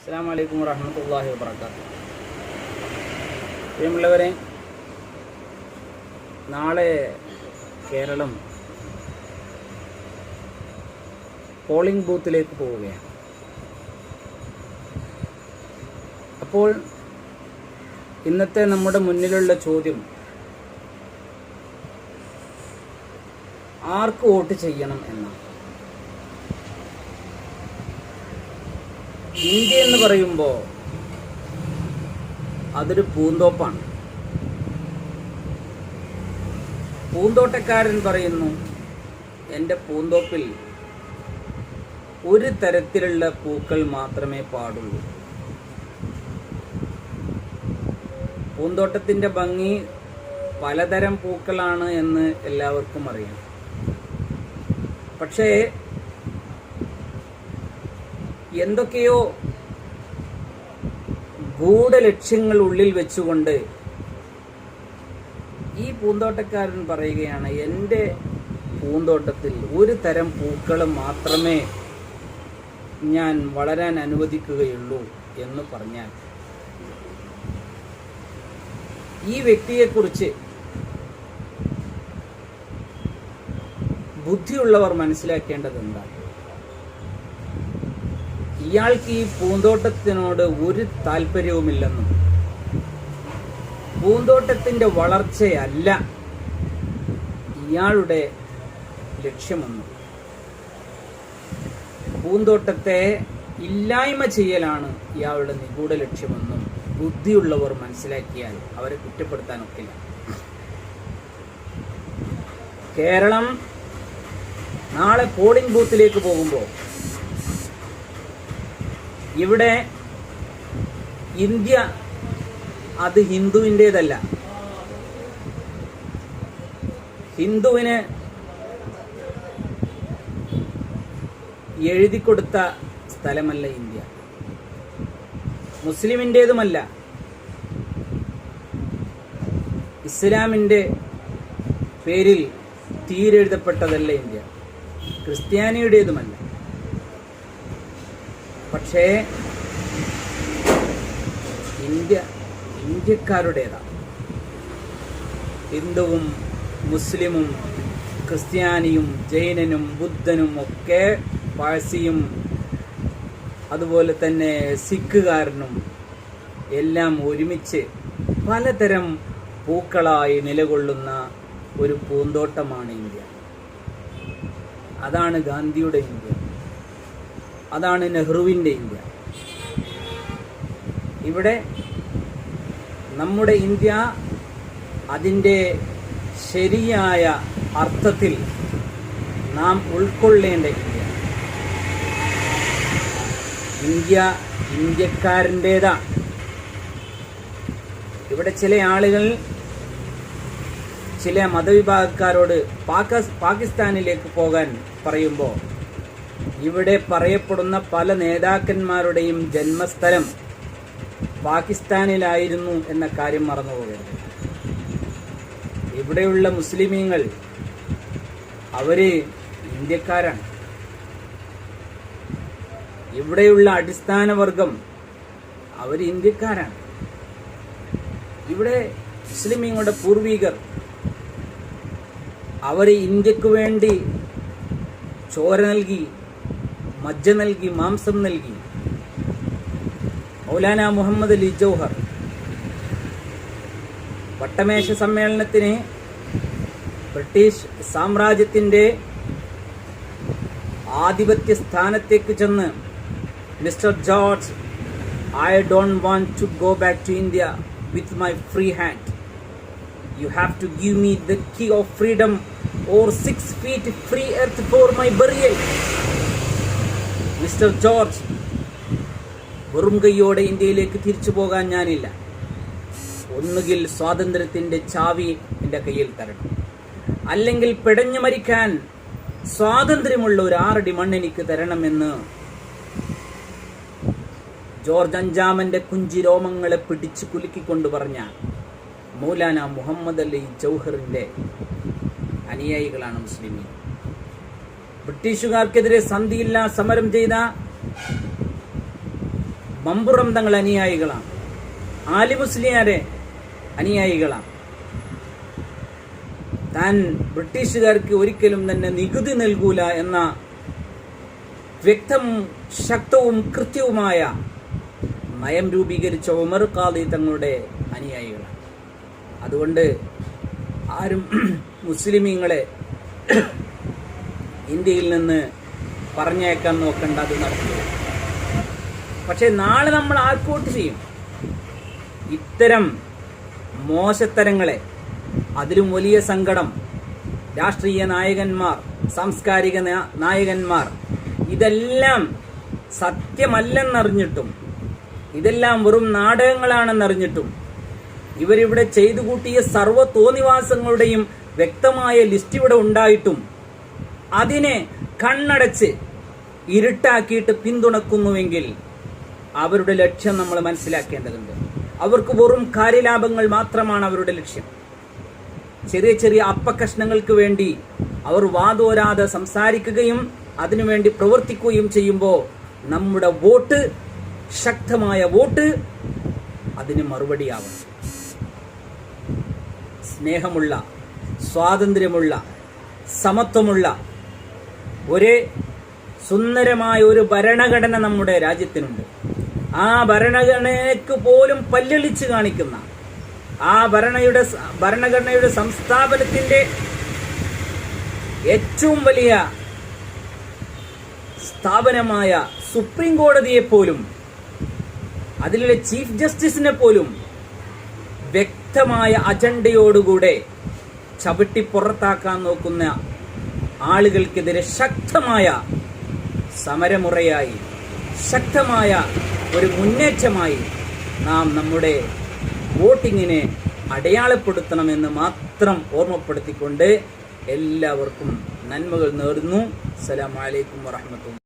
അസ്സലാമു അലൈക്കും വറഹ്മത്തുള്ളാഹി വബറകാതുഹു. പ്രിയമുള്ളവരെ, നാളെ കേരളം പോളിംഗ് ബൂത്തിലേക്ക് പോവുകയാണ്. അപ്പോൾ ഇന്നത്തെ നമ്മുടെ മുന്നിലുള്ള ചോദ്യം, ആർക്ക് വോട്ട് ചെയ്യണം എന്നാണ്. ഇന്ത്യ എന്ന് പറയുമ്പോൾ അതൊരു പൂന്തോപ്പാണ്. പൂന്തോട്ടക്കാരൻ പറയുന്നു, എൻ്റെ പൂന്തോപ്പിൽ ഒരു തരത്തിലുള്ള പൂക്കൾ മാത്രമേ പാടുള്ളൂ. പൂന്തോട്ടത്തിൻ്റെ ഭംഗി പലതരം പൂക്കളാണ് എന്ന് എല്ലാവർക്കും അറിയാം. പക്ഷേ എന്തൊക്കെയോ ഗൂഢലക്ഷ്യങ്ങൾ ഉള്ളിൽ വെച്ചുകൊണ്ട് ഈ പൂന്തോട്ടക്കാരൻ പറയുകയാണ്, എൻ്റെ പൂന്തോട്ടത്തിൽ ഒരു തരം പൂക്കൾ മാത്രമേ ഞാൻ വളരാൻ അനുവദിക്കുകയുള്ളൂ എന്ന് പറഞ്ഞാൽ, ഈ വ്യക്തിയെക്കുറിച്ച് ബുദ്ധിയുള്ളവർ മനസ്സിലാക്കേണ്ടത് എന്താണ്? ഇയാൾക്ക് ഈ പൂന്തോട്ടത്തിനോട് ഒരു താല്പര്യവുമില്ലെന്നും പൂന്തോട്ടത്തിൻ്റെ വളർച്ചയല്ല ഇയാളുടെ ലക്ഷ്യമൊന്നും, പൂന്തോട്ടത്തെ ഇല്ലായ്മ ചെയ്യലാണ് ഇയാളുടെ നിഗൂഢ ലക്ഷ്യമെന്നും ബുദ്ധിയുള്ളവർ മനസ്സിലാക്കിയാൽ അവരെ കുറ്റപ്പെടുത്താനൊക്കില്ല. കേരളം നാളെ പോളിംഗ് ബൂത്തിലേക്ക് പോകുമ്പോൾ ഇവിടെ ഇന്ത്യ അത് ഹിന്ദുവിൻ്റേതല്ല. ഹിന്ദുവിന് എഴുതി കൊടുത്ത സ്ഥലമല്ല ഇന്ത്യ, മുസ്ലിമിൻ്റേതുമല്ല, ഇസ്ലാമിൻ്റെ പേരിൽ തീരെഴുതപ്പെട്ടതല്ല ഇന്ത്യ, ക്രിസ്ത്യാനിയുടേതുമല്ല. പക്ഷേ ഇന്ത്യക്കാരുടേതാണ്. ഹിന്ദുവും മുസ്ലിമും ക്രിസ്ത്യാനിയും ജൈനനും ബുദ്ധനും ഒക്കെ, പാഴ്സിയും അതുപോലെ തന്നെ സിഖുകാരനും എല്ലാം ഒരുമിച്ച് പലതരം പൂക്കളായി നിലകൊള്ളുന്ന ഒരു പൂന്തോട്ടമാണ് ഇന്ത്യ. അതാണ് ഗാന്ധിയുടെ ഇന്ത്യ, അതാണ് നെഹ്റുവിൻ്റെ ഇന്ത്യ. ഇവിടെ നമ്മുടെ ഇന്ത്യ അതിൻ്റെ ശരിയായ അർത്ഥത്തിൽ നാം ഉൾക്കൊള്ളേണ്ട ഇന്ത്യ ഇന്ത്യക്കാരൻ്റേതാണ്. ഇവിടെ ചില ആളുകൾ ചില മതവിഭാഗക്കാരോട് പാകിസ്ഥാനിലേക്ക് പോകാൻ പറയുമ്പോൾ, ഇവിടെ പറയപ്പെടുന്ന പല നേതാക്കന്മാരുടെയും ജന്മസ്ഥലം പാകിസ്ഥാനിലായിരുന്നു എന്ന കാര്യം മറന്നുപോകരുത്. ഇവിടെയുള്ള മുസ്ലിമീങ്ങൾ അവര് ഇന്ത്യക്കാരാണ്. ഇവിടെയുള്ള അടിസ്ഥാന വർഗം അവർ ഇന്ത്യക്കാരാണ്. ഇവിടെ മുസ്ലിമീങ്ങളുടെ പൂർവികർ അവർ ഇന്ത്യക്ക് വേണ്ടി ചോര നൽകി, മജ്ജ നൽകി, മാംസം നൽകി. മൗലാന മുഹമ്മദ് അലി ജൗഹർ വട്ടമേശ സമ്മേളനത്തിന് ബ്രിട്ടീഷ് സാമ്രാജ്യത്തിൻ്റെ ആധിപത്യ സ്ഥാനത്തേക്ക് ചെന്ന്, mister George, I don't want to go back to India with my free hand. You have to give me the key of freedom or 6 feet free earth for my burial. Mister George, വെറും കൈയോടെ ഇന്ത്യയിലേക്ക് തിരിച്ചു പോകാൻ ഞാനില്ല. ഒന്നുകിൽ സ്വാതന്ത്ര്യത്തിൻ്റെ ചാവി എൻ്റെ കയ്യിൽ തരണം, അല്ലെങ്കിൽ പിടഞ്ഞു മരിക്കാൻ സ്വാതന്ത്ര്യമുള്ള ഒരു 6 അടി മണ്ണ് എനിക്ക് തരണമെന്ന് ജോർജ് അഞ്ചാമൻ്റെ കുഞ്ചിരോമങ്ങളെ പിടിച്ചു കുലുക്കിക്കൊണ്ട് പറഞ്ഞ മൗലാന മുഹമ്മദ് അലി ജൗഹറിൻ്റെ അനുയായികളാണ് മുസ്ലിമീൻ. ബ്രിട്ടീഷുകാർക്കെതിരെ സന്ധിയില്ലാ സമരം ചെയ്ത മമ്പുറം തങ്ങൾ അനുയായികളാണ്, ആലി മുസ്ലിയാരെ അനുയായികളാണ്. താൻ ബ്രിട്ടീഷുകാർക്ക് ഒരിക്കലും തന്നെ നികുതി നൽകൂല എന്ന വ്യക്തവും ശക്തവും കൃത്യവുമായ നയം രൂപീകരിച്ച ഉമർ ഖാദി തങ്ങളുടെ അനുയായികളാണ്. അതുകൊണ്ട് ആരും മുസ്ലിമീങ്ങളെ ഇന്ത്യയിൽ നിന്ന് പറഞ്ഞേക്കാൻ നോക്കേണ്ട, അത് നടക്കില്ല. പക്ഷെ നാളെ നമ്മൾ ആർക്കോട്ട് ചെയ്യും ഇത്തരം മോശത്തരങ്ങളെ. അതിലും വലിയ സങ്കടം രാഷ്ട്രീയ നായകന്മാർ, സാംസ്കാരിക നായകന്മാർ ഇതെല്ലാം സത്യമല്ലെന്നറിഞ്ഞിട്ടും, ഇതെല്ലാം വെറും നാടകങ്ങളാണെന്നറിഞ്ഞിട്ടും, ഇവരിവിടെ ചെയ്തു കൂട്ടിയ സർവ്വ തോന്നിവാസങ്ങളുടെയും വ്യക്തമായ ലിസ്റ്റ് ഇവിടെ ഉണ്ടായിട്ടും അതിനെ കണ്ണടച്ച് ഇരുട്ടാക്കിയിട്ട് പിന്തുണക്കുന്നുവെങ്കിൽ അവരുടെ ലക്ഷ്യം നമ്മൾ മനസ്സിലാക്കേണ്ടതുണ്ട്. അവർക്ക് വെറും കാര്യലാഭങ്ങൾ മാത്രമാണ് അവരുടെ ലക്ഷ്യം. ചെറിയ ചെറിയ അപ്പക്കഷ്ണങ്ങൾക്ക് വേണ്ടി അവർ വാതോരാതെ സംസാരിക്കുകയും അതിനുവേണ്ടി പ്രവർത്തിക്കുകയും ചെയ്യുമ്പോൾ നമ്മുടെ വോട്ട്, ശക്തമായ വോട്ട് അതിന് മറുപടിയാവണം. സ്നേഹമുള്ള, സ്വാതന്ത്ര്യമുള്ള, സമത്വമുള്ള ഒരേ സുന്ദരമായ ഒരു ഭരണഘടന നമ്മുടെ രാജ്യത്തിനുണ്ട്. ആ ഭരണഘടനയ്ക്ക് പോലും പല്ലളിച്ച് കാണിക്കുന്ന, ആ ഭരണഘടനയുടെ സംസ്ഥാപനത്തിന്റെ ഏറ്റവും വലിയ സ്ഥാപനമായ സുപ്രീം കോടതിയെ പോലും, അതിലെ ചീഫ് ജസ്റ്റിസിനെ പോലും വ്യക്തമായ അജണ്ടയോടുകൂടെ ചവിട്ടി പുറത്താക്കാൻ നോക്കുന്ന ആളുകൾക്കെതിരെ ശക്തമായ സമരമുറയായി, ശക്തമായ ഒരു മുന്നേറ്റമായി നാം നമ്മുടെ വോട്ടിങ്ങിനെ അടയാളപ്പെടുത്തണമെന്ന് മാത്രം ഓർമ്മപ്പെടുത്തിക്കൊണ്ട് എല്ലാവർക്കും നന്മകൾ നേർന്നു. അസ്സലാമു അലൈക്കും വറഹ്മത്തുള്ളാഹി.